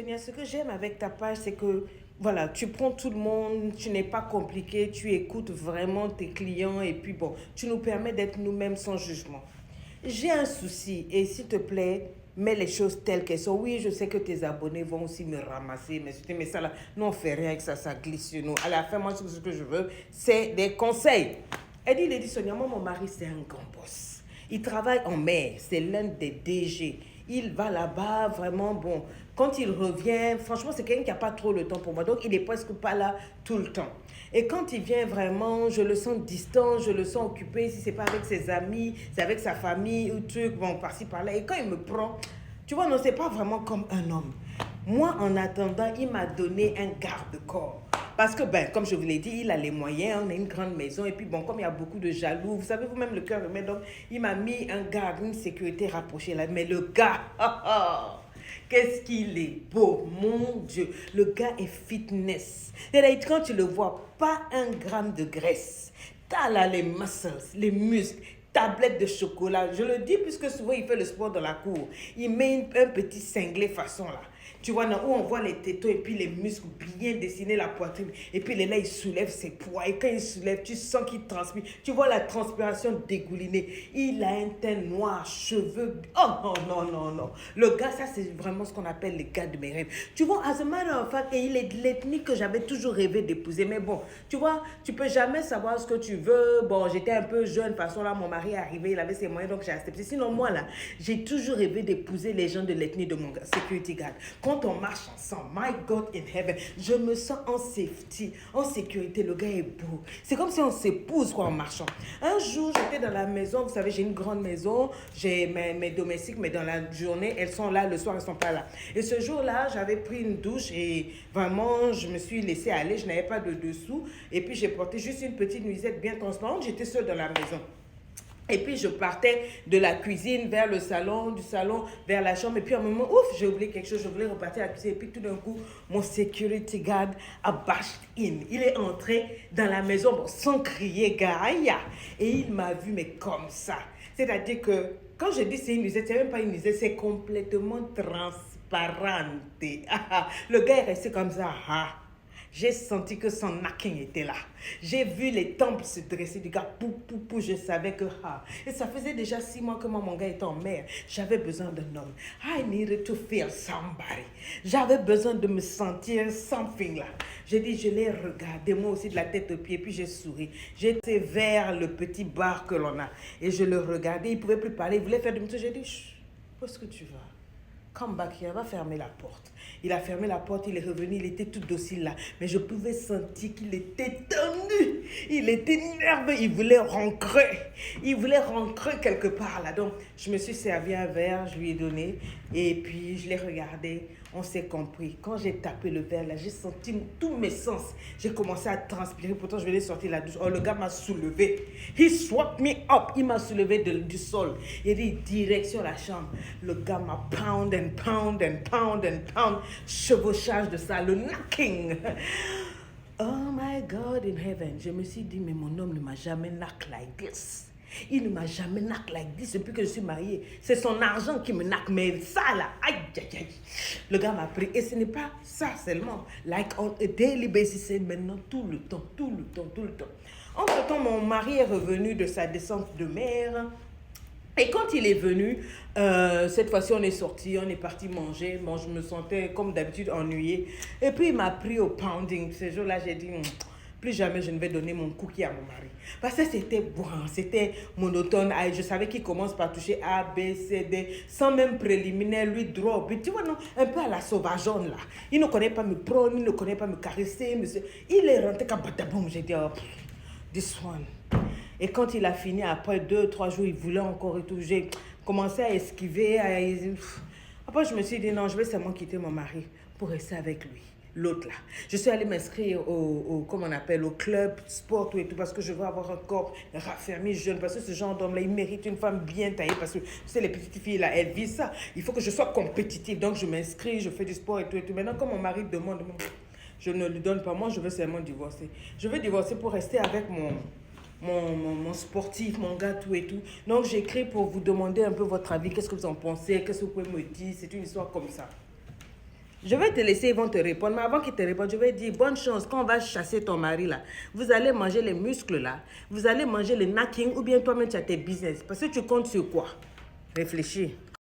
Sonia, ce que j'aime avec ta page, c'est que voilà, tu prends tout le monde, tu n'es pas compliqué, tu écoutes vraiment tes clients et puis bon, tu nous permets d'être nous-mêmes sans jugement. J'ai un souci et s'il te plaît, mets les choses telles qu'elles sont. Oui, je sais que tes abonnés vont aussi me ramasser, mais si tu mets ça là, nous on fait rien avec ça, ça glisse sur nous. À la fin, moi, ce que je veux, c'est des conseils. Elle dit, Lady Sonia, moi, mon mari, c'est un grand boss. Il travaille en mer, c'est l'un des DG. Il va là-bas, vraiment, bon. Quand il revient, franchement, c'est quelqu'un qui n'a pas trop le temps pour moi. Donc, il n'est presque pas là tout le temps. Et quand il vient vraiment, je le sens distant, je le sens occupé. Si c'est pas avec ses amis, c'est avec sa famille ou truc, bon, par-ci, par-là. Et quand il me prend, tu vois, non, c'est pas vraiment comme un homme. Moi, en attendant, il m'a donné un garde-corps. Parce que, ben, comme je vous l'ai dit, il a les moyens, on a une grande maison. Et puis, bon, comme il y a beaucoup de jaloux, vous savez, vous-même, le cœur humain, donc, il m'a mis un garde, une sécurité rapprochée là. Mais le gars, qu'est-ce qu'il est beau, mon Dieu. Le gars est fitness. C'est-à-dire, quand tu le vois, pas un gramme de graisse. T'as là les muscles, les muscles, tablette de chocolat. Je le dis puisque souvent il fait le sport dans la cour. Il met un petit cinglé façon là. Tu vois, où on voit les tétons et puis les muscles bien dessinés, la poitrine. Et puis là, il soulève ses poids. Et quand il soulève, tu sens qu'il transpire. Tu vois la transpiration dégoulinée. Il a un teint noir, cheveux. Oh non, non, non, non. Le gars, ça, c'est vraiment ce qu'on appelle les gars de mes rêves. Tu vois, as a matter of fact, et il est de l'ethnie que j'avais toujours rêvé d'épouser. Mais bon, tu vois, tu peux jamais savoir ce que tu veux. Bon, j'étais un peu jeune. De toute façon, là, mon mari est arrivé, il avait ses moyens, donc j'ai accepté. Sinon, moi, là, j'ai toujours rêvé d'épouser les gens de l'ethnie de mon security guard. Quand on marche ensemble, my God in heaven, je me sens en safety, en sécurité. Le gars est beau. C'est comme si on s'épouse quoi en marchant. Un jour, j'étais dans la maison. Vous savez, j'ai une grande maison. J'ai mes domestiques, mais dans la journée, elles sont là. Le soir, elles sont pas là. Et ce jour-là, j'avais pris une douche et vraiment, je me suis laissée aller. Je n'avais pas de dessous. Et puis, j'ai porté juste une petite nuisette bien transparente. J'étais seule dans la maison. Et puis, je partais de la cuisine vers le salon, du salon vers la chambre. Et puis, à un moment, ouf, j'ai oublié quelque chose. Je voulais repartir à la cuisine. Et puis, tout d'un coup, mon security guard a bashed in. Il est entré dans la maison bon, sans crier, Gaïa. Et il m'a vu, mais comme ça. C'est-à-dire que, quand je dis c'est une nuisette, c'est même pas une nuisette, c'est complètement transparente. Le gars est resté comme ça. J'ai senti que son knacking était là. J'ai vu les tempes se dresser du gars. Pou, pou, pou, je savais que... Et ça faisait déjà 6 mois que moi, mon gars était en mer. J'avais besoin d'un homme. I needed to feel somebody. J'avais besoin de me sentir something là. J'ai dit, je l'ai regardé, moi aussi de la tête aux pieds, puis j'ai souri. J'étais vers le petit bar que l'on a. Et je le regardais, il ne pouvait plus parler, il voulait faire du truc. J'ai dit, chut, où est-ce que tu vas? Come back here, va fermer la porte. Il a fermé la porte, il est revenu, il était tout docile là. Mais je pouvais sentir qu'il était tendu. Il était nerveux, il voulait rentrer. Il voulait rentrer quelque part là. Donc, je me suis servi un verre, je lui ai donné. Et puis, je l'ai regardé. On s'est compris. Quand j'ai tapé le verre là, j'ai senti tous mes sens. J'ai commencé à transpirer. Pourtant, je venais sortir la douche. Oh, le gars m'a soulevé. He swept me up. Il m'a soulevé du sol. Il dit direction la chambre. Le gars m'a pound and pound and pound and pound. Chevauchage de ça, le knocking. Oh my God in heaven. Je me suis dit, mais mon homme ne m'a jamais knock like this. Il ne m'a jamais knock like this depuis que je suis mariée. C'est son argent qui me knock. Mais ça là, aïe, aïe, aïe. Le gars m'a pris. Et ce n'est pas ça seulement. Like on a daily basis, c'est maintenant tout le temps, tout le temps, tout le temps. Entre-temps, mon mari est revenu de sa descente de mer. Et quand il est venu, cette fois-ci, on est sorti, on est parti manger. Bon, je me sentais, comme d'habitude, ennuyée. Et puis, il m'a pris au pounding. Ce jour-là, j'ai dit, plus jamais je ne vais donner mon cookie à mon mari. Parce que c'était bon, c'était monotone. Je savais qu'il commence par toucher A, B, C, D, sans même préliminaire, lui drop. Et tu vois, non, un peu à la sauvageonne, là. Il ne connaît pas me prendre, il ne connaît pas me caresser. Il est rentré comme bataboum. J'ai dit, oh, this one. Et quand il a fini, après 2-3 jours, il voulait encore et tout. J'ai commencé à esquiver. Après, je me suis dit, non, je vais seulement quitter mon mari pour rester avec lui. L'autre là. Je suis allée m'inscrire comment on appelle, au club sport et tout, parce que je veux avoir un corps raffermi, jeune. Parce que ce genre d'homme là, il mérite une femme bien taillée. Parce que, tu sais, les petites filles là, elles visent ça. Il faut que je sois compétitive. Donc, je m'inscris, je fais du sport et tout et tout. Maintenant, quand mon mari demande, je ne lui donne pas. Moi, je veux seulement divorcer. Je veux divorcer pour rester avec mon sportif, mon gars, tout et tout. Donc, j'écris pour vous demander un peu votre avis. Qu'est-ce que vous en pensez? Qu'est-ce que vous pouvez me dire? C'est une histoire comme ça. Je vais te laisser, ils vont te répondre. Mais avant qu'ils te répondent, je vais dire bonne chance. Quand on va chasser ton mari là, vous allez manger les muscles là. Vous allez manger le knacking ou bien toi-même tu as tes business. Parce que tu comptes sur quoi? Réfléchis.